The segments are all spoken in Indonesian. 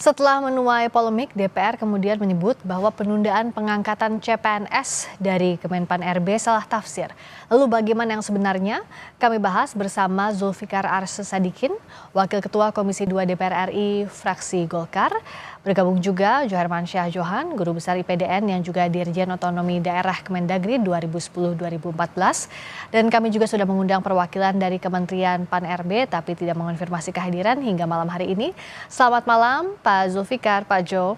Setelah menuai polemik, DPR kemudian menyebut bahwa penundaan pengangkatan CPNS dari Kemenpan RB salah tafsir. Lalu bagaimana yang sebenarnya? Kami bahas bersama Zulfikar Arsesadikin, Wakil Ketua Komisi 2 DPR RI fraksi Golkar. Bergabung juga Johermansyah Johan, Guru Besar IPDN yang juga Dirjen Otonomi Daerah Kemendagri 2010-2014. Dan kami juga sudah mengundang perwakilan dari Kementerian Pan RB tapi tidak mengonfirmasi kehadiran hingga malam hari ini. Selamat malam Pak Zulfikar, Pak Jo.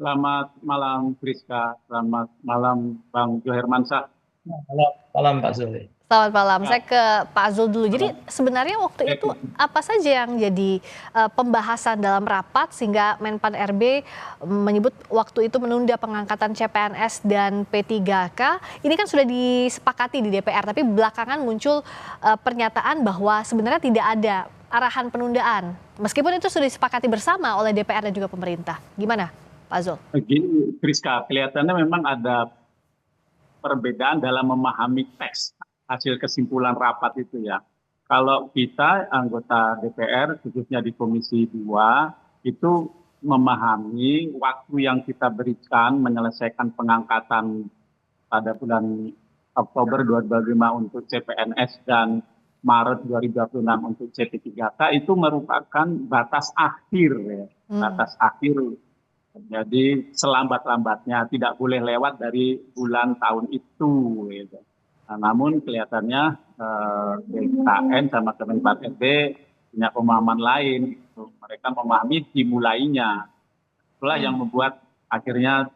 Selamat malam Priska, selamat malam Bang Johermansyah. Selamat malam Pak Zuli. Selamat malam, Ya, saya ke Pak Zul dulu. Jadi malam. sebenarnya waktu itu apa saja yang jadi pembahasan dalam rapat sehingga Menpan RB menyebut waktu itu menunda pengangkatan CPNS dan P3K. Ini kan sudah disepakati di DPR, tapi belakangan muncul pernyataan bahwa sebenarnya tidak ada arahan penundaan. Meskipun itu sudah disepakati bersama oleh DPR dan juga pemerintah. Gimana Pak Zul? Begini Priska, kelihatannya memang ada perbedaan dalam memahami teks hasil kesimpulan rapat itu ya. Kalau kita anggota DPR khususnya di Komisi 2 itu memahami waktu yang kita berikan menyelesaikan pengangkatan pada bulan Oktober 2025 untuk CPNS dan Maret 2026 untuk CP3K itu merupakan batas akhir ya. Batas akhir. Jadi selambat-lambatnya tidak boleh lewat dari bulan tahun itu gitu. Nah, namun kelihatannya BKN sama Kemenpan RB punya pemahaman lain gitu. Mereka memahami dimulainya. Itulah yang membuat akhirnya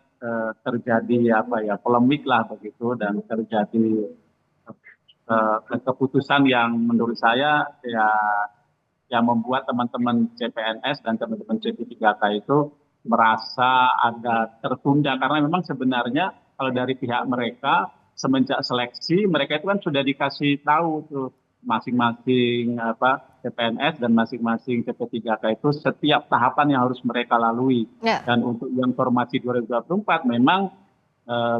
terjadi polemik lah begitu dan terjadi keputusan yang menurut saya ya yang membuat teman-teman CPNS dan teman-teman CP3K itu merasa ada tertunda karena memang sebenarnya kalau dari pihak mereka semenjak seleksi mereka itu kan sudah dikasih tahu tuh masing-masing CPNS dan masing-masing CP3K itu setiap tahapan yang harus mereka lalui. Ya. Dan untuk yang formasi 2024 memang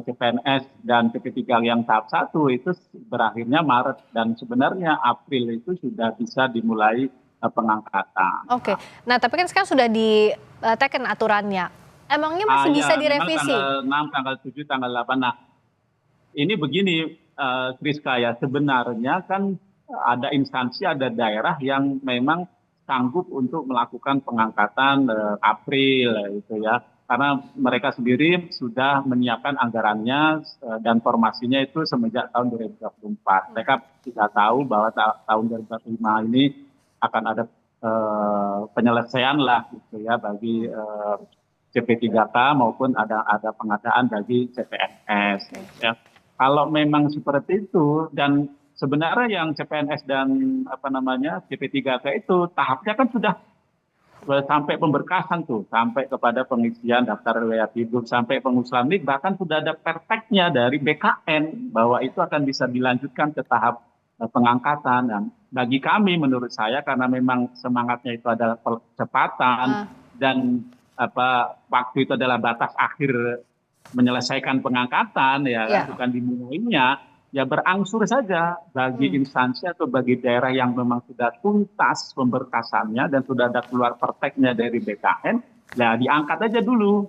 CPNS dan CP3 yang tahap 1 itu berakhirnya Maret dan sebenarnya April itu sudah bisa dimulai pengangkatan. Oke, nah tapi kan sekarang sudah diteken aturannya. Emangnya masih bisa Memang direvisi? tanggal 6, tanggal 7, tanggal 8. Nah, ini begini, Priska ya, sebenarnya kan ada instansi, ada daerah yang memang sanggup untuk melakukan pengangkatan April gitu ya. Karena mereka sendiri sudah menyiapkan anggarannya dan formasinya itu semenjak tahun 2024. Mereka sudah tahu bahwa tahun 2025 ini akan ada penyelesaian lah gitu ya bagi CP3K maupun ada pengadaan bagi CPNS. Ya. Kalau memang seperti itu dan sebenarnya yang CPNS dan CP3K itu tahapnya kan sudah sampai pemberkasan tuh, sampai kepada pengisian daftar riwayat hidup, sampai pengusulan NIK, bahkan sudah ada perteknya dari BKN bahwa itu akan bisa dilanjutkan ke tahap pengangkatan. Dan bagi kami menurut saya karena memang semangatnya itu adalah percepatan dan waktu itu adalah batas akhir menyelesaikan pengangkatan ya. Bukan dimulainya ya berangsur saja bagi instansi atau bagi daerah yang memang sudah tuntas pemberkasannya dan sudah ada keluar perteknya dari BKN ya diangkat aja dulu.